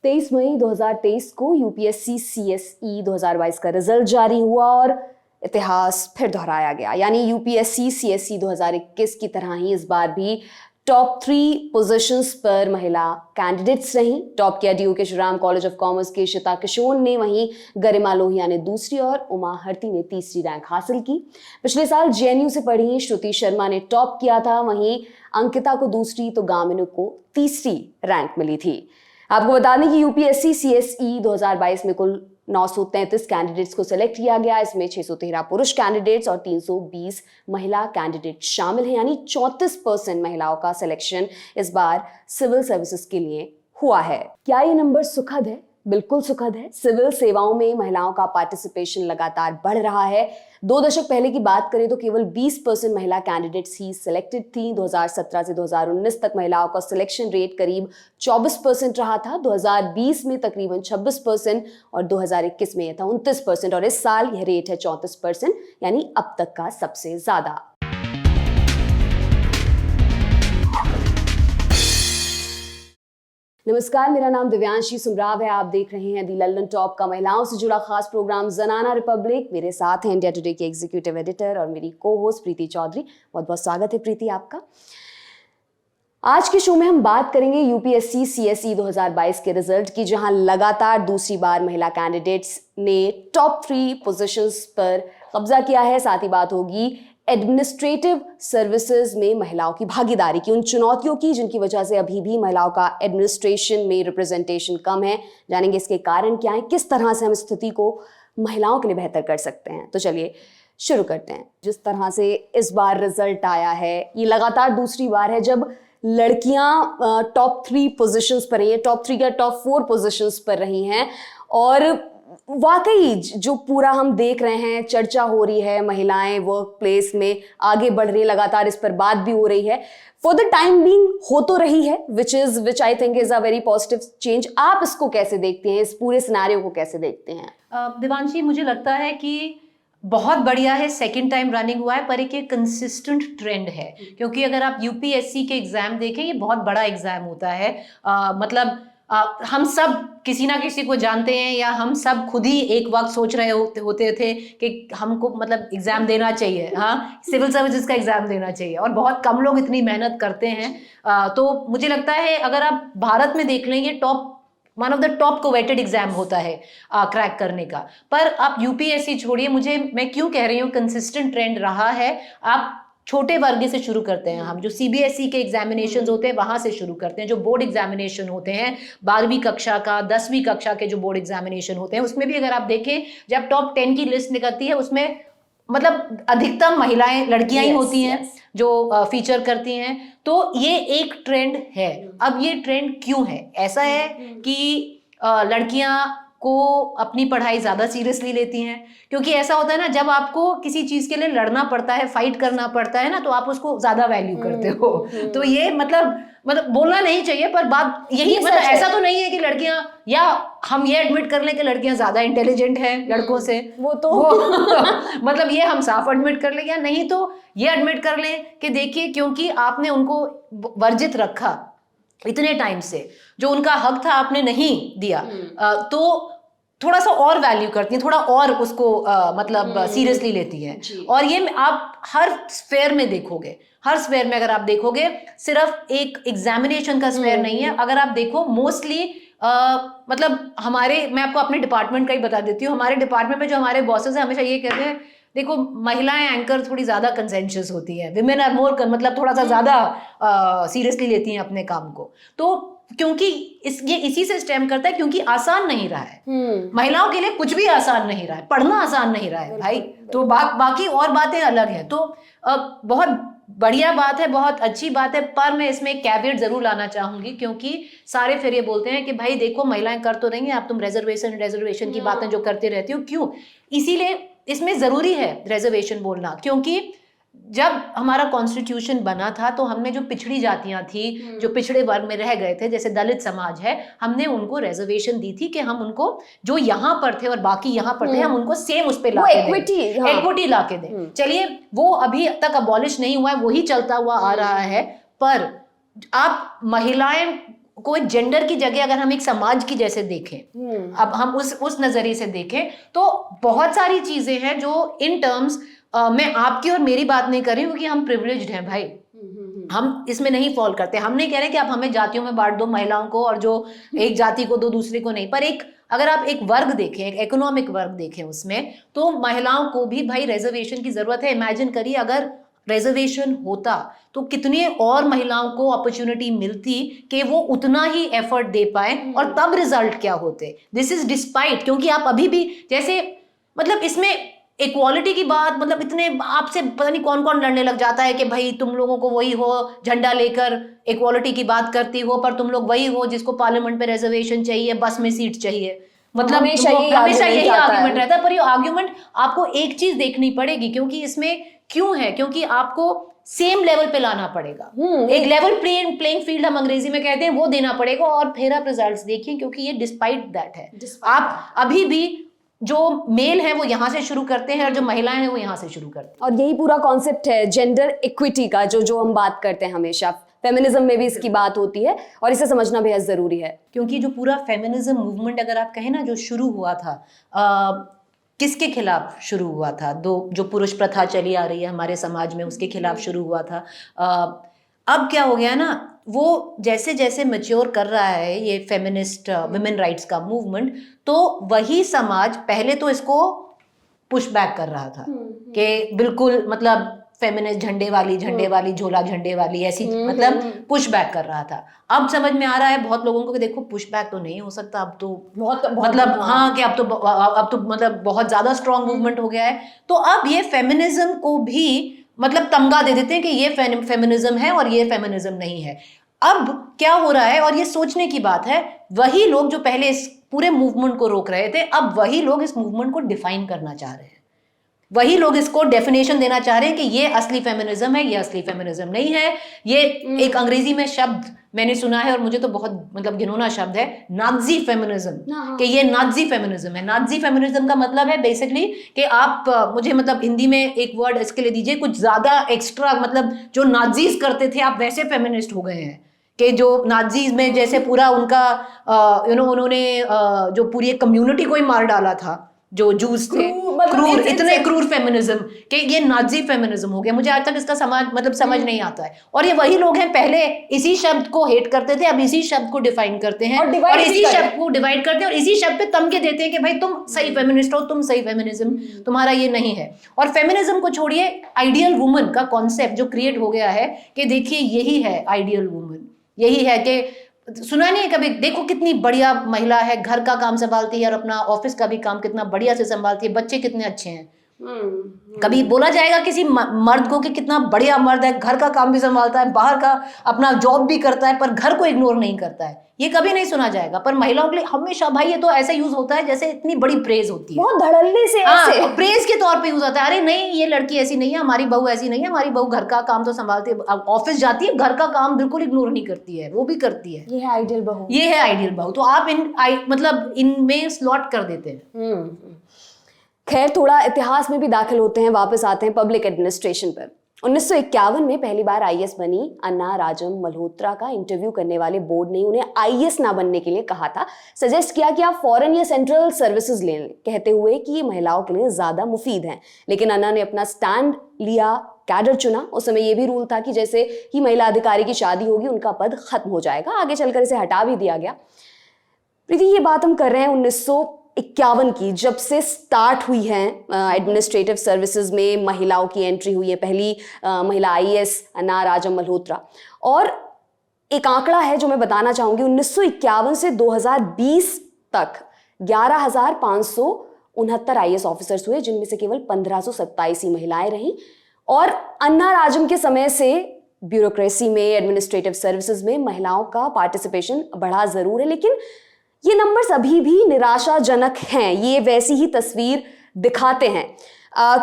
23 मई 2023 को UPSC CSE 2022 का result जारी हुआ और इतिहास फिर दोहराया गया। यानी यूपीएससी सीएसई 2021 की तरह ही इस बार भी टॉप 3 पोजीशंस पर महिला कैंडिडेट्स रहीं। टॉप किया डीयू के श्रीराम कॉलेज ऑफ कॉमर्स के श्वेता किशोर ने, वहीं गरिमा लोहिया ने दूसरी और उमा हरती ने तीसरी रैंक हासिल की। पिछले साल जेएनयू से पढ़ी श्रुति शर्मा ने टॉप किया था, वहीं अंकिता को दूसरी तो गामिनी को तीसरी रैंक मिली थी। आपको बता दें कि यूपीएससी सीएसई 2022 में कुल 933 कैंडिडेट्स को सिलेक्ट किया गया। इसमें 613 पुरुष कैंडिडेट्स और 320 महिला कैंडिडेट शामिल हैं। यानी 34% महिलाओं का सिलेक्शन इस बार सिविल सर्विसेज के लिए हुआ है। क्या ये नंबर सुखद है? बिल्कुल सुखद है। सिविल सेवाओं में महिलाओं का पार्टिसिपेशन लगातार बढ़ रहा है। 2 दशक पहले की बात करें तो केवल 20% महिला कैंडिडेट्स ही सिलेक्टेड थी। 2017 से 2019 तक महिलाओं का सिलेक्शन रेट करीब 24% रहा था। 2020 में तकरीबन 26% और 2021 में यह था 29% और इस साल यह रेट है 34%, यानी अब तक का सबसे ज्यादा। नमस्कार, मेरा नाम दिव्यांशी सुमराव है। आप देख रहे हैं दी लंदन टॉप का महिलाओं से जुड़ा खास प्रोग्राम जनाना रिपब्लिक। मेरे साथ हैं इंडिया टुडे के एग्जीक्यूटिव एडिटर और मेरी को होस्ट प्रीति चौधरी। बहुत बहुत स्वागत है प्रीति आपका। आज के शो में हम बात करेंगे यूपीएससी सीएसई 2022 के रिजल्ट की, जहां लगातार दूसरी बार महिला कैंडिडेट्स ने टॉप 3 पोजीशंस पर कब्जा किया है। साथ ही बात होगी एडमिनिस्ट्रेटिव सर्विसेज में महिलाओं की भागीदारी की, उन चुनौतियों की जिनकी वजह से अभी भी महिलाओं का एडमिनिस्ट्रेशन में रिप्रेजेंटेशन कम है। जानेंगे इसके कारण क्या है, किस तरह से हम स्थिति को महिलाओं के लिए बेहतर कर सकते हैं। तो चलिए शुरू करते हैं। जिस तरह से इस बार रिजल्ट आया है, ये लगातार दूसरी बार है जब लड़कियां टॉप 3 पोजीशंस पर रही हैं, टॉप 3 या टॉप 4 पोजीशंस पर रही हैं। और वाकई जो पूरा हम देख रहे हैं, चर्चा हो रही है, महिलाएं वर्क प्लेस में आगे बढ़ रही है, लगातार इस पर बात भी हो रही है। फॉर द टाइम बीइंग हो तो रही है, which I think is a very positive change. आप इसको कैसे देखते हैं, इस पूरे सिनेरियो को कैसे देखते हैं? दिवांशी, मुझे लगता है कि बहुत बढ़िया है, सेकंड टाइम रनिंग हुआ है, पर एक कंसिस्टेंट ट्रेंड है। क्योंकि अगर आप यूपीएससी के एग्जाम देखें, ये बहुत बड़ा एग्जाम होता है। मतलब हम सब किसी ना किसी को जानते हैं, या हम सब खुद ही एक वक्त सोच रहे होते थे कि हमको मतलब एग्जाम देना चाहिए, हाँ, सिविल सर्विसेज का एग्जाम देना चाहिए, और बहुत कम लोग इतनी मेहनत करते हैं। तो मुझे लगता है अगर आप भारत में देख लेंगे, one of the top coveted exam होता है क्रैक करने का। पर आप यूपीएससी छोड़िए, मैं क्यों कह रही हूँ कंसिस्टेंट ट्रेंड रहा है। आप छोटे वर्ग से शुरू करते हैं, हम जो सीबीएसई के एग्जामिनेशन होते हैं वहां से शुरू करते हैं। जो बोर्ड एग्जामिनेशन होते हैं 12वीं कक्षा का, 10वीं कक्षा के जो बोर्ड एग्जामिनेशन होते हैं, उसमें भी अगर आप देखें, जब टॉप 10 की लिस्ट निकलती है, उसमें मतलब अधिकतम महिलाएं, लड़कियां ही होती हैं जो फीचर करती हैं। तो ये एक ट्रेंड है। अब ये ट्रेंड क्यों है? ऐसा है कि लड़कियां को अपनी पढ़ाई ज्यादा सीरियसली लेती हैं, क्योंकि ऐसा होता है ना, जब आपको किसी चीज के लिए लड़ना पड़ता है, फाइट करना पड़ता है ना, तो आप उसको ज्यादा वैल्यू करते हो। तो ये मतलब बोलना नहीं चाहिए, पर बात यही, मतलब ऐसा तो नहीं है कि लड़कियां, या हम ये एडमिट कर लें कि लड़कियां ज्यादा इंटेलिजेंट हैं लड़कों से, वो मतलब ये हम साफ एडमिट कर लें, या नहीं तो ये एडमिट कर लें कि देखिए, क्योंकि आपने उनको वर्जित रखा इतने टाइम से, जो उनका हक था आपने नहीं दिया, तो थोड़ा सा और वैल्यू करती हैं, थोड़ा और उसको मतलब सीरियसली लेती हैं। और ये आप हर स्फेयर में देखोगे, हर स्फेयर में अगर आप देखोगे, सिर्फ एक एग्जामिनेशन का स्फेयर नहीं है। अगर आप देखो मोस्टली मतलब मैं आपको अपने डिपार्टमेंट का ही बता देती हूँ। हमारे डिपार्टमेंट में जो हमारे बॉसेस हैं, हमेशा ये कहते हैं, देखो महिलाएं एंकर थोड़ी ज्यादा कंसेंशियस होती हैं, विमेन आर मोर, मतलब थोड़ा सा ज्यादा सीरियसली लेती हैं अपने काम को। तो क्योंकि ये इसी से स्टेम करता है, क्योंकि आसान नहीं रहा है। महिलाओं के लिए कुछ भी आसान नहीं रहा है, पढ़ना आसान नहीं रहा है भाई। तो बाकी और बातें अलग हैं। तो बहुत बढ़िया बात है, बहुत अच्छी बात है, पर मैं इसमें एक कैविएट जरूर लाना चाहूंगी, क्योंकि सारे फिर ये बोलते हैं कि भाई देखो महिलाएं कर तो रही हैं, आप तुम रिजर्वेशन की बातें जो करते रहती हो, क्यों? इसीलिए इसमें जरूरी है रिजर्वेशन बोलना, क्योंकि जब हमारा कॉन्स्टिट्यूशन बना था, तो हमने जो पिछड़ी जातियां थी, जो पिछड़े वर्ग में रह गए थे, जैसे दलित समाज है, हमने उनको रिजर्वेशन दी थी कि हम उनको, जो यहाँ पर थे और बाकी यहाँ पर थे, हम उनको सेम उस पे लाके दें, इक्विटी लाके दें। चलिए, वो अभी तक अबॉलिश नहीं हुआ है, वही चलता हुआ आ रहा है। पर आप महिलाएं को जेंडर की जगह अगर हम एक समाज की जैसे देखें, अब हम उस नजरिए से देखें, तो बहुत सारी चीजें हैं जो इन टर्म्स, मैं आपकी और मेरी बात नहीं कर रही हूँ कि हम प्रिविलेज्ड हैं भाई, हम इसमें नहीं फॉल करते, हम नहीं कह रहे कि आप हमें जातियों में बांट दो महिलाओं को, और जो एक जाति को दो दूसरे को नहीं, पर एक अगर आप एक वर्ग देखें, एक इकोनॉमिक वर्ग देखें उसमें, तो महिलाओं को भी भाई रिजर्वेशन की जरूरत है। इमेजिन करिए अगर रिजर्वेशन होता तो कितने और महिलाओं को अपॉर्चुनिटी मिलती कि वो उतना ही एफर्ट दे पाए, और तब रिजल्ट क्या होते। दिस इज डिस्पाइट, क्योंकि आप अभी भी जैसे मतलब इसमें इक्वालिटी की बात, मतलब इतने आपसे पता नहीं कौन कौन लड़ने लग जाता है कि भाई तुम लोगों को वही हो झंडा लेकर इक्वालिटी की बात करती हो, पर तुम लोग वही हो जिसको पार्लियामेंट पे रिजर्वेशन चाहिए, बस में सीट चाहिए। मतलब हमेशा यही आर्ग्यूमेंट रहता है। पर ये आर्ग्यूमेंट आपको एक चीज देखनी पड़ेगी, क्योंकि इसमें क्यों है, क्योंकि आपको सेम लेवल पे लाना पड़ेगा, एक लेवल प्लेइंग फील्ड हम अंग्रेजी में कहते हैं, वो देना पड़ेगा, और फिर आप रिजल्ट्स देखिए, क्योंकि ये डिस्पाइट दैट है। आप अभी भी जो मेल है वो यहाँ से शुरू करते हैं, और जो महिलाएं हैं वो यहाँ से शुरू करते हैं। और यही पूरा कॉन्सेप्ट है जेंडर इक्विटी का, जो हम बात करते हैं हमेशा, फेमिनिज्म में भी इसकी बात होती है, और इसे समझना बेहद जरूरी है। क्योंकि जो पूरा फेमिनिज्म मूवमेंट अगर आप कहें ना, जो शुरू हुआ था, किसके खिलाफ शुरू हुआ था? जो पुरुष प्रथा चली आ रही है हमारे समाज में, उसके खिलाफ शुरू हुआ था। अब क्या हो गया ना, वो जैसे जैसे मैच्योर कर रहा है ये फेमिनिस्ट वुमेन राइट्स का मूवमेंट, तो वही समाज पहले तो इसको पुश बैक कर रहा था कि बिल्कुल मतलब फेमिनिस्ट झंडे वाली झोला झंडे वाली ऐसी मतलब पुश बैक कर रहा था। अब समझ में आ रहा है बहुत लोगों को कि देखो पुश बैक तो नहीं हो सकता, अब तो बहुत मतलब हाँ कि अब तो मतलब बहुत ज्यादा स्ट्रॉन्ग मूवमेंट हो गया है। तो अब ये फेमिनिज्म को भी मतलब तमगा दे देते हैं कि ये फेमिनिज्म है और ये फेमिनिज्म नहीं है। अब क्या हो रहा है, और ये सोचने की बात है, वही लोग जो पहले इस पूरे मूवमेंट को रोक रहे थे, अब वही लोग इस मूवमेंट को डिफाइन करना चाह रहे हैं, वही लोग इसको डेफिनेशन देना चाह रहे हैं कि ये असली फेमिनिज्म है, ये असली फेमिनिज्म नहीं है। ये एक अंग्रेजी में शब्द मैंने सुना है और मुझे तो बहुत मतलब घिनौना शब्द है, नाज़ी फेमिनिज्म, कि ये नाज़ी फेमिनिज्म है। नाज़ी फेमिनिज्म का मतलब है बेसिकली कि आप मुझे मतलब हिंदी में एक वर्ड इसके लिए दीजिए, कुछ ज्यादा एक्स्ट्रा, मतलब जो नाज़ीज करते थे आप वैसे फेमिनिस्ट हो गए हैं, कि जो नाज़ीज में जैसे पूरा उनका उन्होंने जो पूरी एक कम्युनिटी को ही मार डाला था, जो जूस थे, क्रूर, इतने क्रूर फेमिनिज्म कि ये नाज़ी फेमिनिज्म हो गया। मुझे आज तक इसका समझ नहीं आता है। और ये वही लोग हैं, पहले इसी शब्द को हेट करते थे, अब इसी शब्द को डिफाइन करते हैं और इसी शब्द को डिवाइड करते हैं और इसी शब्द पे तमके देते हैं कि भाई तुम सही फेमिनिस्ट हो, तुम सही फेमिनिज्म, तुम्हारा ये नहीं है। और फेमिनिज्म को छोड़िए, आइडियल वुमन का कॉन्सेप्ट जो क्रिएट हो गया है कि देखिए यही है आइडियल वुमन, यही है कि सुना नहीं कभी, देखो कितनी बढ़िया महिला है, घर का काम संभालती है और अपना ऑफिस का भी काम कितना बढ़िया से संभालती है, बच्चे कितने अच्छे हैं। कभी बोला जाएगा किसी मर्द को कि कितना बढ़िया मर्द है, घर का काम भी संभालता है, बाहर का अपना जॉब भी करता है, पर घर को इग्नोर नहीं करता है, ये कभी नहीं सुना जाएगा। पर महिलाओं के लिए हमेशा भाई ये तो ऐसा यूज होता है जैसे इतनी बड़ी प्रेज होती है, बहुत धड़ल्ले से ऐसे प्रेज के तौर पे यूज होता है। अरे नहीं, ये लड़की ऐसी नहीं है, हमारी बहू ऐसी नहीं है, हमारी बहू घर का काम तो संभालती है, ऑफिस जाती है, घर का काम बिल्कुल इग्नोर नहीं करती है, वो भी करती है। ये है आइडियल बहू, ये है आइडियल बहू। तो आप मतलब इनमें स्लॉट कर देते हैं। खैर, थोड़ा इतिहास में भी दाखिल होते हैं, वापस आते हैं पब्लिक एडमिनिस्ट्रेशन पर। 1951 में पहली बार आईएएस बनी अन्ना राजम मल्होत्रा का इंटरव्यू करने वाले बोर्ड ने उन्हें आईएएस ना बनने के लिए कहा था, सजेस्ट किया कि आप फॉरेन या सेंट्रल सर्विसेज ले लें, कहते हुए कि ये महिलाओं के लिए ज्यादा मुफीद हैं। लेकिन अन्ना ने अपना स्टैंड लिया, कैडर चुना। उस समय ये भी रूल था कि जैसे ही महिला अधिकारी की शादी होगी उनका पद खत्म हो जाएगा। आगे चलकर इसे हटा भी दिया गया। प्रीति, ये बात हम कर रहे हैं 1951 की, जब से स्टार्ट हुई है एडमिनिस्ट्रेटिव सर्विसेज में महिलाओं की एंट्री हुई है, पहली महिला आईएएस अन्ना राजम मल्होत्रा। और एक आंकड़ा है जो मैं बताना चाहूंगी, 1951 से 2020 तक 11,569 आईएएस ऑफिसर्स हुए, जिनमें से केवल 1,527 ही महिलाएं रहीं। और अन्ना राजम के समय से ब्यूरोक्रेसी में, एडमिनिस्ट्रेटिव सर्विसेज में महिलाओं का पार्टिसिपेशन बढ़ा जरूर है, लेकिन ये नंबर्स अभी भी निराशाजनक हैं। ये वैसी ही तस्वीर दिखाते हैं।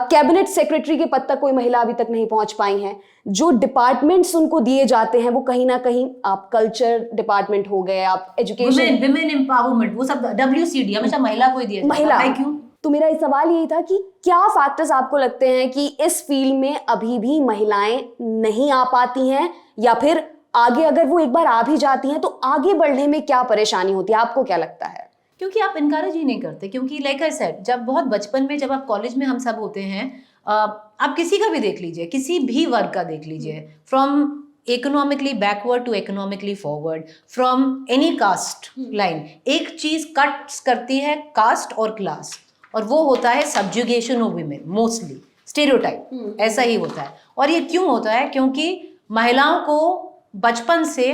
कैबिनेट सेक्रेटरी के पद तक कोई महिला अभी तक नहीं पहुंच पाई हैं। जो डिपार्टमेंट्स उनको दिए जाते हैं वो कहीं ना कहीं, आप कल्चर डिपार्टमेंट हो गए, आप एजुकेशन, विमेन एम्पावरमेंट, वो सब WCD हमेशा महिला को ही दिया जाता है। क्यों? तो मेरा सवाल यही था कि क्या फैक्टर्स आपको लगते हैं कि इस फील्ड में अभी भी महिलाएं नहीं आ पाती हैं, या फिर आगे अगर वो एक बार आ भी जाती हैं तो आगे बढ़ने में क्या परेशानी होती है, आपको क्या लगता है? क्योंकि आप इनकरेज ही नहीं करते, क्योंकि लाइक आई सेड, जब बहुत बचपन में, जब आप कॉलेज में हम सब होते हैं, आप किसी का भी देख लीजिए, किसी भी वर्ग का देख लीजिए, from economically backward to economically forward, from any caste line, एक चीज कट करती है कास्ट और क्लास, और वो होता है subjugation of women, mostly stereotype ऐसा ही होता है। और ये क्यों होता है? क्योंकि महिलाओं को बचपन से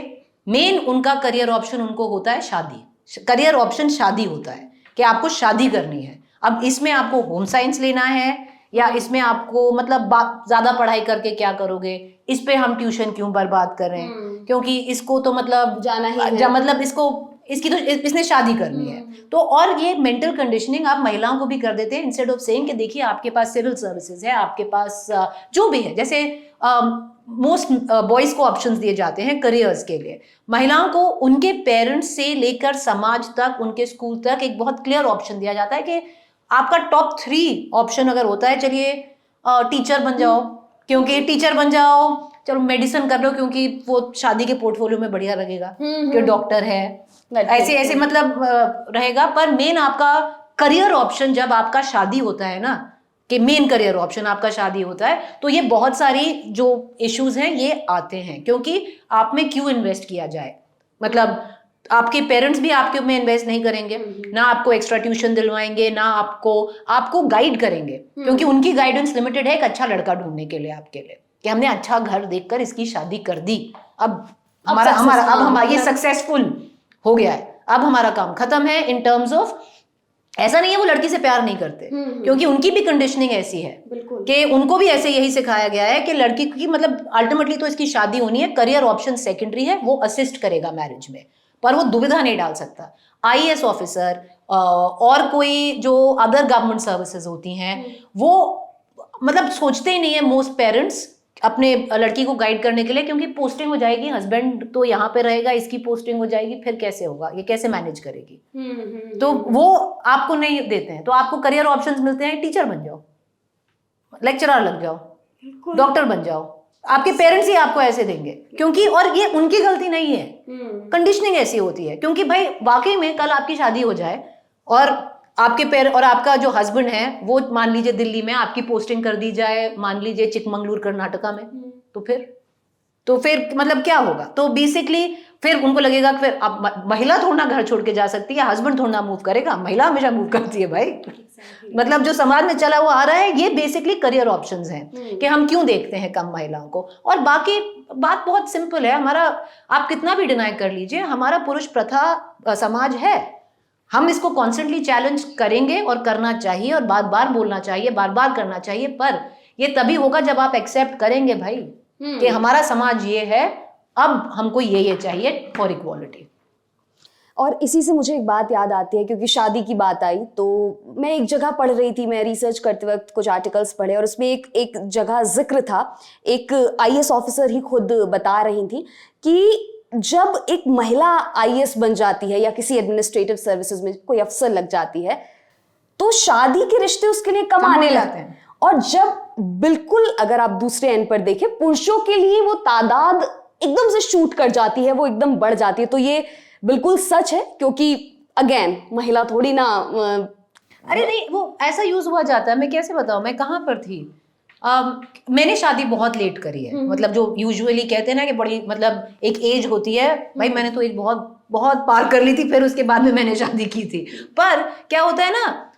मेन उनका करियर ऑप्शन उनको होता है शादी, करियर ऑप्शन शादी होता है कि आपको शादी करनी है। अब इसमें आपको होम साइंस लेना है या इसमें आपको मतलब ज्यादा पढ़ाई करके क्या करोगे, इस पे हम ट्यूशन क्यों बर्बाद कर रहे हैं, क्योंकि इसको तो मतलब जाना ही है, मतलब इसकी तो इसने शादी करनी है। तो और ये मेंटल कंडीशनिंग आप महिलाओं को भी कर देते हैं, इंस्टेड ऑफ सेइंग कि देखिए आपके पास सिविल सर्विसेज है, आपके पास जो भी है, जैसे मोस्ट बॉयज को ऑप्शंस दिए जाते हैं करियर्स के लिए, महिलाओं को उनके पेरेंट्स से लेकर समाज तक, उनके स्कूल तक एक बहुत क्लियर ऑप्शन दिया जाता है कि आपका टॉप 3 ऑप्शन अगर होता है, चलिए टीचर बन जाओ, क्योंकि टीचर बन जाओ, चलो मेडिसिन कर लो क्योंकि वो शादी के पोर्टफोलियो में बढ़िया लगेगा कि डॉक्टर है, ऐसे ऐसे मतलब रहेगा। पर मेन आपका करियर ऑप्शन जब आपका शादी होता है ना, कि मेन करियर ऑप्शन आपका शादी होता है, तो ये बहुत सारी जो इश्यूज हैं ये आते हैं, क्योंकि आप में क्यों इन्वेस्ट किया जाए, मतलब आपके पेरेंट्स भी आपके में इन्वेस्ट नहीं करेंगे, ना आपको एक्स्ट्रा ट्यूशन दिलवाएंगे, ना आपको गाइड करेंगे, क्योंकि उनकी गाइडेंस लिमिटेड है एक अच्छा लड़का ढूंढने के लिए आपके लिए, कि हमने अच्छा घर देखकर इसकी शादी कर दी, अब हमारा ये सक्सेसफुल हो गया है, अब हमारा काम खत्म है इन टर्म्स ऑफ। ऐसा नहीं है वो लड़की से प्यार नहीं करते, क्योंकि उनकी भी कंडीशनिंग ऐसी है कि उनको भी ऐसे यही सिखाया गया है कि लड़की की मतलब अल्टीमेटली तो इसकी शादी होनी है, करियर ऑप्शन सेकेंडरी है, वो असिस्ट करेगा मैरिज में, पर वो दुविधा नहीं डाल सकता। आईएएस ऑफिसर और कोई जो अदर गवर्नमेंट सर्विसेज होती हैं, वो मतलब सोचते ही नहीं है मोस्ट पेरेंट्स अपने लड़की को गाइड करने के लिए, क्योंकि पोस्टिंग हो जाएगी, हस्बैंड तो यहाँ पे रहेगा, इसकी पोस्टिंग हो जाएगी, फिर कैसे होगा, ये कैसे मैनेज करेगी, तो वो आपको नहीं देते हैं। तो आपको करियर ऑप्शंस मिलते हैं, टीचर बन जाओ, लेक्चरर लग जाओ, डॉक्टर बन जाओ, आपके पेरेंट्स ही आपको ऐसे देंगे, क्योंकि और ये उनकी गलती नहीं है, कंडीशनिंग ऐसी होती है, क्योंकि भाई वाकई में कल आपकी शादी हो जाए और आपके और आपका जो हस्बैंड है वो मान लीजिए दिल्ली में, आपकी पोस्टिंग कर दी जाए मान लीजिए चिकमंगलूर कर्नाटका में, तो फिर मतलब क्या होगा? तो बेसिकली फिर उनको लगेगा कि फिर अब महिला थोड़ा घर छोड़ के जा सकती है, हस्बैंड थोड़ा मूव करेगा, महिला हमेशा मूव करती है भाई। मतलब जो समाज में चला हुआ आ रहा है, ये बेसिकली करियर ऑप्शंस हैं कि हम क्यों देखते हैं कम महिलाओं को। और बाकी बात बहुत सिंपल है, हमारा आप कितना भी डिनाई कर लीजिए, हमारा पुरुष प्रथा समाज है, हम इसको कॉन्स्टेंटली चैलेंज करेंगे और करना चाहिए और बार बार बोलना चाहिए, बार बार करना चाहिए, पर ये तभी होगा जब आप एक्सेप्ट करेंगे भाई कि हमारा समाज ये है, अब हमको ये चाहिए फॉर इक्वालिटी। और इसी से मुझे एक बात याद आती है, क्योंकि शादी की बात आई तो मैं एक जगह पढ़ रही थी, मैं रिसर्च करते वक्त कुछ आर्टिकल्स पढ़े और उसमें एक जगह जिक्र था, एक आईएएस ऑफिसर ही खुद बता रही थी कि जब एक महिला आईएएस बन जाती है या किसी एडमिनिस्ट्रेटिव सर्विसेज में कोई अफसर लग जाती है, तो शादी के रिश्ते उसके लिए कम आने लगते हैं। और जब बिल्कुल अगर आप दूसरे एंड पर देखें, पुरुषों के लिए वो तादाद एकदम से शूट कर जाती है, वो एकदम बढ़ जाती है। तो ये बिल्कुल सच है, क्योंकि अगेन महिला थोड़ी ना अरे नहीं, वो ऐसा यूज हुआ जाता है, मैं कैसे बताऊं, मैं कहाँ पर थी, मैंने शादी बहुत लेट करी है, मतलब जो यूजुअली कहते हैं ना कि बड़ी मतलब एक एज होती है, भाई मैंने तो एक बहुत बहुत पार कर ली थी, फिर उसके बाद में मैंने शादी की थी। पर क्या होता है ना,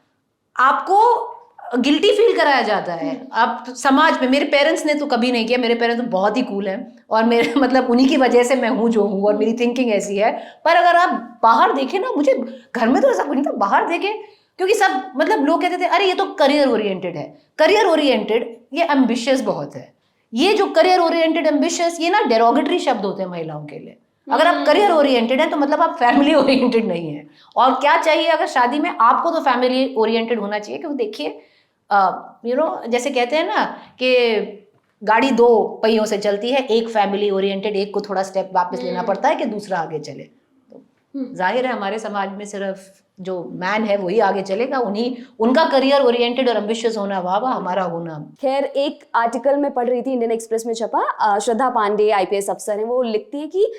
आपको गिल्टी फील कराया जाता है, आप समाज में, मेरे पेरेंट्स ने तो कभी नहीं किया, मेरे पेरेंट्स तो बहुत ही कूल हैं और मेरे मतलब उन्हीं की वजह से मैं हूँ जो हूँ और मेरी थिंकिंग ऐसी है। पर अगर आप बाहर देखें ना, मुझे घर में तो ऐसा कुछ नहीं था, बाहर देखें, क्योंकि सब मतलब लोग कहते थे अरे ये तो करियर ओरिएंटेड है, करियर ओरिएंटेड ये एम्बिशियस बहुत है, ये जो करियर ओरिएंटेड एम्बिशियस, ये ना डेरोगेटरी शब्द होते हैं महिलाओं के लिए। अगर आप करियर ओरिएंटेड हैं तो मतलब आप फैमिली ओरिएंटेड नहीं है। और क्या चाहिए अगर शादी में, आपको तो फैमिली ओरिएंटेड होना चाहिए, क्योंकि देखिए जैसे कहते हैं ना कि गाड़ी 2 पहियों से चलती है, एक फैमिली ओरिएंटेड, एक को थोड़ा स्टेप वापस लेना पड़ता है कि दूसरा आगे चले। जाहिर है हमारे समाज में सिर्फ जो मैन है वही आगे चलेगा, उन्हीं उनका करियर ओरिएंटेड और एम्बिशियस होना, वाह वाह, हमारा होना। खैर, एक आर्टिकल में पढ़ रही थी, इंडियन एक्सप्रेस में छपा, श्रद्धा पांडे आईपीएस अफसर हैं, वो लिखती है कि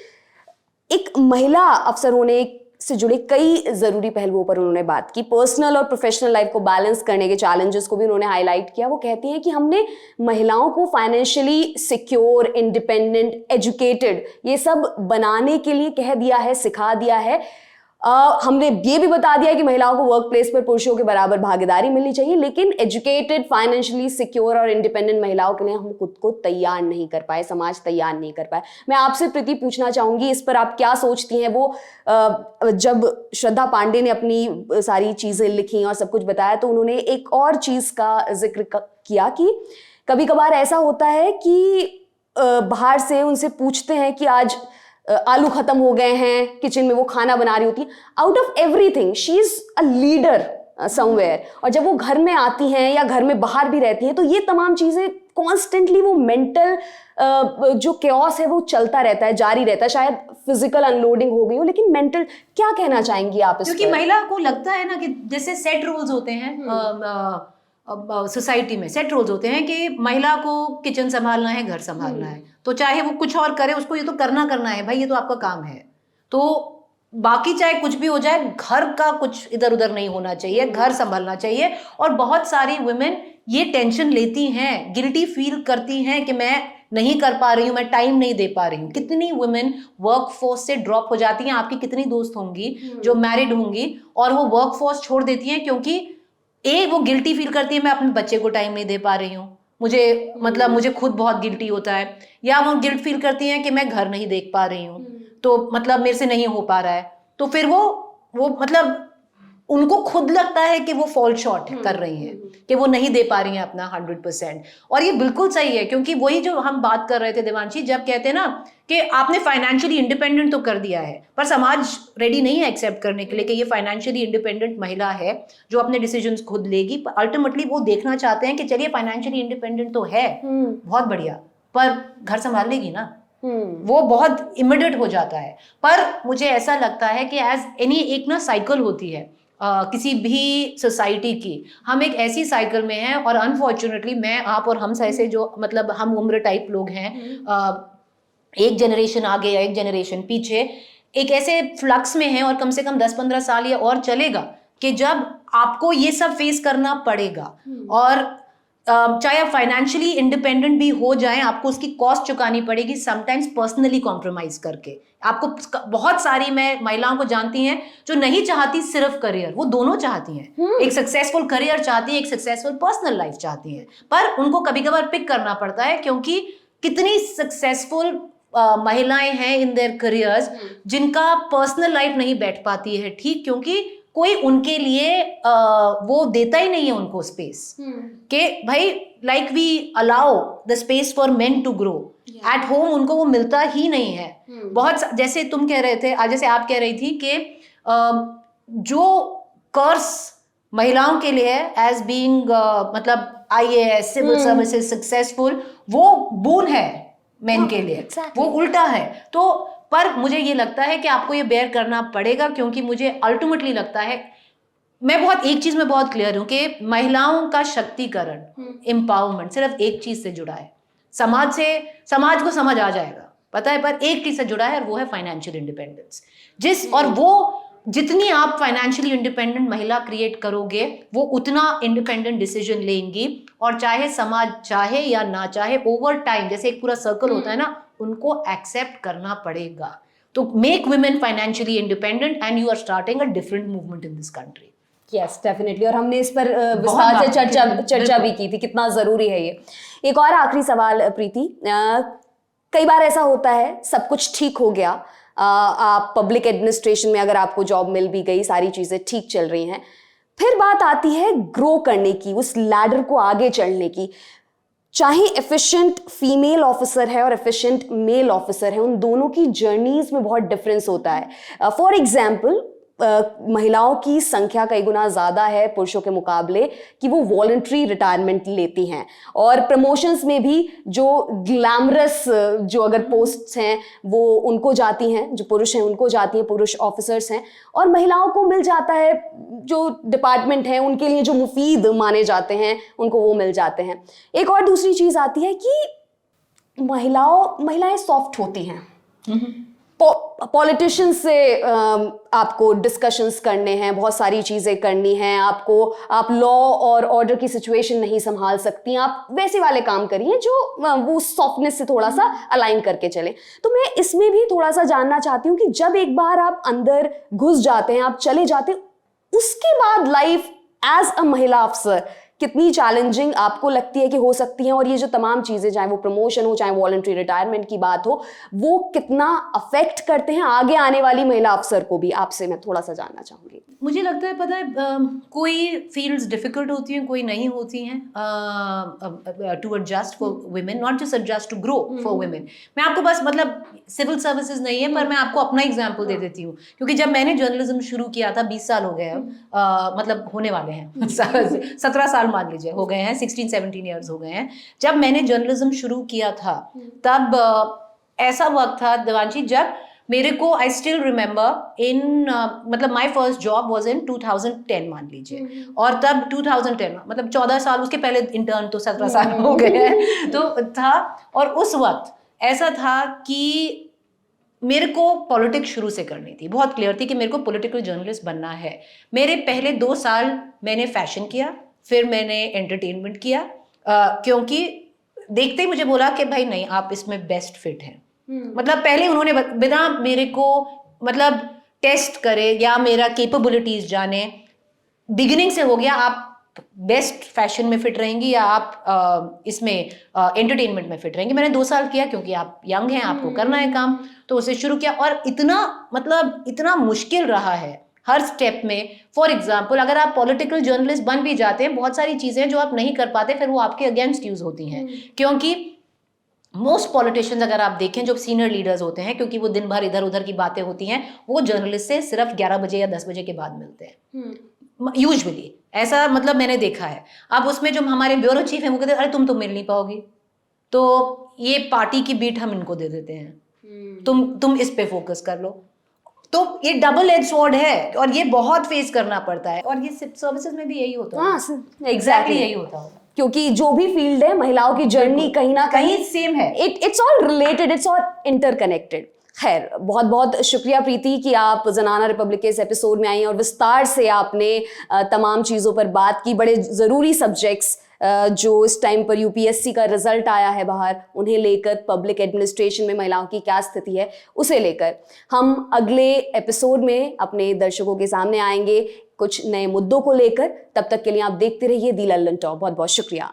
एक महिला अफसर होने से जुड़े कई जरूरी पहलुओं पर उन्होंने बात की। पर्सनल और प्रोफेशनल लाइफ को बैलेंस करने के चैलेंजेस को भी उन्होंने हाईलाइट किया। वो कहती हैं कि हमने महिलाओं को फाइनेंशियली सिक्योर, इंडिपेंडेंट, एजुकेटेड ये सब बनाने के लिए कह दिया है, सिखा दिया है। हमने ये भी बता दिया है कि महिलाओं को वर्क प्लेस पर पुरुषों के बराबर भागीदारी मिलनी चाहिए, लेकिन एजुकेटेड, फाइनेंशियली सिक्योर और इंडिपेंडेंट महिलाओं के लिए हम खुद को तैयार नहीं कर पाए, समाज तैयार नहीं कर पाए। मैं आपसे प्रीति पूछना चाहूंगी, इस पर आप क्या सोचती हैं? वो जब श्रद्धा पांडे ने अपनी सारी चीजें लिखी और सब कुछ बताया, तो उन्होंने एक और चीज का जिक्र किया कि कभी कभार ऐसा होता है कि बाहर से उनसे पूछते हैं कि आज आलू खत्म हो गए हैं, किचन में वो खाना बना रही होती है, out of everything she is a leader somewhere. और जब वो घर में आती हैं या घर में बाहर भी रहती हैं, तो ये तमाम चीजें कॉन्स्टेंटली, वो मेंटल जो केओस है वो चलता रहता है, जारी रहता है। शायद फिजिकल अनलोडिंग हो गई हो, लेकिन मेंटल, क्या कहना चाहेंगी आप इस पर? क्योंकि महिला को लगता है ना कि जैसे सेट रूल्स होते हैं सोसाइटी में, सेट रूल्स होते हैं कि महिला को किचन संभालना है, घर संभालना है, तो चाहे वो कुछ और करे, उसको ये तो करना है भाई, ये तो आपका काम है। तो बाकी चाहे कुछ भी हो जाए, घर का कुछ इधर उधर नहीं होना चाहिए, घर संभालना चाहिए। और बहुत सारी वुमेन ये टेंशन लेती हैं, गिल्टी फील करती हैं कि मैं नहीं कर पा रही हूँ, मैं टाइम नहीं दे पा रही हूँ। कितनी वुमेन वर्क फोर्स से ड्रॉप हो जाती हैं। आपकी कितनी दोस्त होंगी जो मैरिड होंगी और वो वर्क फोर्स छोड़ देती हैं क्योंकि वो गिल्टी फील करती है, मैं अपने बच्चे को टाइम नहीं दे पा रही हूँ, मुझे मतलब मुझे खुद बहुत गिल्टी होता है। या वो गिल्ट फील करती हैं कि मैं घर नहीं देख पा रही हूँ, तो मतलब मेरे से नहीं हो पा रहा है। तो फिर वो मतलब उनको खुद लगता है कि वो फॉल शॉर्ट कर रही हैं, कि वो नहीं दे पा रही हैं अपना 100%। और ये बिल्कुल सही है, क्योंकि वही जो हम बात कर रहे थे देवांशी, जब कहते हैं ना कि आपने फाइनेंशियली इंडिपेंडेंट तो कर दिया है, पर समाज रेडी नहीं है एक्सेप्ट करने के लिए कि ये फाइनेंशियली इंडिपेंडेंट महिला है जो अपने डिसीजंस खुद लेगी। अल्टीमेटली वो देखना चाहते हैं कि चलिए फाइनेंशियली इंडिपेंडेंट तो है, बहुत बढ़िया, पर घर संभाल लेगी ना। वो बहुत इमिडिएट हो जाता है। पर मुझे ऐसा लगता है कि एज एनी एक ना साइकिल होती है किसी भी सोसाइटी की, हम एक ऐसी साइकिल में हैं। और अनफॉर्चुनेटली मैं, आप और हम जैसे जो मतलब हम उम्र टाइप लोग हैं, एक जनरेशन आगे या एक जनरेशन पीछे, एक ऐसे फ्लक्स में है और कम से कम 10-15 साल ये और चलेगा कि जब आपको ये सब फेस करना पड़ेगा। और चाहे आप फाइनेंशियली इंडिपेंडेंट भी हो जाएं, आपको उसकी कॉस्ट चुकानी पड़ेगी, समटाइम्स पर्सनली कॉम्प्रोमाइज करके। आपको बहुत सारी, मैं महिलाओं को जानती हैं जो नहीं चाहती सिर्फ करियर, वो दोनों चाहती हैं। एक सक्सेसफुल करियर चाहती हैं, एक सक्सेसफुल पर्सनल लाइफ चाहती हैं, पर उनको कभी कभार पिक करना पड़ता है, क्योंकि कितनी सक्सेसफुल महिलाएं हैं इन देयर करियर्स जिनका पर्सनल लाइफ नहीं बैठ पाती है ठीक, क्योंकि कोई उनके लिए वो देता ही नहीं है उनको स्पेस कि भाई like we allow the space for men to grow at home, उनको वो मिलता ही नहीं है। बहुत जैसे तुम कह रहे थे, जैसे आप कह रही थी कि जो कर्स महिलाओं के लिए एज बीइंग मतलब IAS, सिविल सर्विसेज, सक्सेसफुल, वो बून है मेन के लिए, वो उल्टा है। तो पर मुझे ये लगता है कि आपको ये बेयर करना पड़ेगा, क्योंकि मुझे अल्टीमेटली लगता है, मैं बहुत एक चीज में बहुत क्लियर हूं कि महिलाओं का शक्तिकरण, एम्पावरमेंट सिर्फ एक चीज से जुड़ा है, समाज को समझ आ जाएगा, पता है, पर एक चीज से जुड़ा है और वो है फाइनेंशियल इंडिपेंडेंस। और वो जितनी आप फाइनेंशियली इंडिपेंडेंट महिला क्रिएट करोगे, वो उतना इंडिपेंडेंट डिसीजन लेंगी। और चाहे समाज चाहे या ना चाहे, ओवर टाइम, जैसे एक पूरा सर्कल होता है ना, उनको एक्सेप्ट करना पड़ेगा। तो make women financially independent and you are starting a different movement in this country. Yes, definitely. और हमने इस पर विस्तार से चर्चा भी की थी, कितना जरूरी है ये। एक और आखिरी सवाल प्रीति, कई बार ऐसा होता है सब कुछ ठीक हो गया, आप पब्लिक एडमिनिस्ट्रेशन में अगर आपको जॉब मिल भी गई, सारी चीजें ठीक चल रही हैं, फिर बात आती है ग्रो करने की, उस लैडर को आगे चढ़ने की। चाहे एफिशिएंट फीमेल ऑफिसर है और एफिशिएंट मेल ऑफिसर है, उन दोनों की जर्नीज में बहुत डिफरेंस होता है। फॉर एग्जाम्पल, महिलाओं की संख्या कई गुना ज़्यादा है पुरुषों के मुकाबले कि वो वॉलंटरी रिटायरमेंट लेती हैं, और प्रमोशंस में भी जो ग्लैमरस जो अगर पोस्ट्स हैं वो उनको जाती हैं, जो पुरुष हैं उनको जाती हैं, पुरुष ऑफिसर्स हैं, और महिलाओं को मिल जाता है जो डिपार्टमेंट है उनके लिए जो मुफीद माने जाते हैं उनको वो मिल जाते हैं। एक और दूसरी चीज़ आती है कि महिलाएं सॉफ्ट होती हैं। पॉलिटिशियन से आपको डिस्कशंस करने हैं, बहुत सारी चीज़ें करनी हैं आपको, आप लॉ और ऑर्डर की सिचुएशन नहीं संभाल सकती, आप वैसे वाले काम करिए जो वो सॉफ्टनेस से थोड़ा सा अलाइन करके चले। तो मैं इसमें भी थोड़ा सा जानना चाहती हूँ कि जब एक बार आप अंदर घुस जाते हैं, आप चले जाते हैं, उसके बाद लाइफ एज अ महिला अफसर कितनी चैलेंजिंग आपको लगती है कि हो सकती है, और ये जो तमाम चीज़ें, चाहे वो प्रमोशन हो, चाहे वॉलंटरी रिटायरमेंट की बात हो, वो कितना अफेक्ट करते हैं आगे आने वाली महिला अफसर को भी, आपसे मैं थोड़ा सा जानना चाहूँगी। मुझे लगता है, पता है, कोई फील्ड्स डिफिकल्ट होती हैं, कोई नहीं होती हैं to adjust for women, not just adjust to grow for women. मैं आपको बस, मतलब सिविल सर्विसेज नहीं है, पर मैं आपको अपना एग्जांपल दे देती हूँ, क्योंकि जब मैंने जर्नलिज्म शुरू किया था 20 साल हो गए अब, मतलब होने वाले हैं 17 साल मान लीजिए हो गए हैं, 16-17 ईयर्स हो गए हैं। जब मैंने जर्नलिज्म शुरू किया था तब ऐसा वक्त था देवांशी जब मेरे को, आई स्टिल रिमेंबर इन मतलब my first job was in 2010 मान लीजिए, और तब 2010 मतलब 14 साल, उसके पहले इंटर्न तो 17 साल हो गए हैं तो था। और उस वक्त ऐसा था कि मेरे को पॉलिटिक्स शुरू से करनी थी, बहुत क्लियर थी कि मेरे को पॉलिटिकल जर्नलिस्ट बनना है। मेरे पहले 2 साल मैंने फैशन किया, फिर मैंने एंटरटेनमेंट किया, क्योंकि देखते ही मुझे बोला कि भाई नहीं, आप इसमें बेस्ट फिट हैं। मतलब पहले उन्होंने बिना मेरे को मतलब टेस्ट करे या मेरा कैपेबिलिटीज जाने, बिगिनिंग से हो गया आप बेस्ट फैशन में फिट रहेंगी या आप इसमें एंटरटेनमेंट में फिट रहेंगी। मैंने 2 साल किया क्योंकि आप यंग हैं, आपको करना है काम, तो उसे शुरू किया। और इतना मुश्किल रहा है हर स्टेप में। फॉर एग्जाम्पल, अगर आप पॉलिटिकल जर्नलिस्ट बन भी जाते हैं, बहुत सारी चीजें जो आप नहीं कर पाते फिर वो आपके अगेंस्ट यूज होती हैं, क्योंकि मोस्ट पॉलिटिशियंस अगर आप देखें जो सीनियर लीडर्स होते हैं, क्योंकि वो दिन भर इधर उधर की बातें होती हैं, वो जर्नलिस्ट से सिर्फ 11 बजे या 10 बजे के बाद मिलते हैं यूजुअली, ऐसा मतलब मैंने देखा है। अब उसमें जो हमारे ब्यूरो चीफ हैं वो कहते हैं अरे तुम तो मिल नहीं पाओगी, तो ये पार्टी की बीट हम इनको दे देते हैं, तुम इस पे फोकस कर लो। तो ये डबल एज स्वॉर्ड है और ये बहुत फेस करना पड़ता है, और ये सर्विसेज में भी यही होता है। एग्जैक्टली यही होता होगा, क्योंकि जो भी फील्ड है महिलाओं की जर्नी कहीं ना कहीं सेम है, it's all related, it's all interconnected. खैर, बहुत बहुत शुक्रिया प्रीति कि आप ज़नाना रिपब्लिक के इस एपिसोड में आई और विस्तार से आपने तमाम चीज़ों पर बात की। बड़े ज़रूरी सब्जेक्ट्स जो इस टाइम पर यूपीएससी का रिजल्ट आया है बाहर, उन्हें लेकर, पब्लिक एडमिनिस्ट्रेशन में महिलाओं की क्या स्थिति है उसे लेकर हम अगले एपिसोड में अपने दर्शकों के सामने आएंगे कुछ नए मुद्दों को लेकर। तब तक के लिए आप देखते रहिए दी लल्लन टॉक। बहुत बहुत शुक्रिया।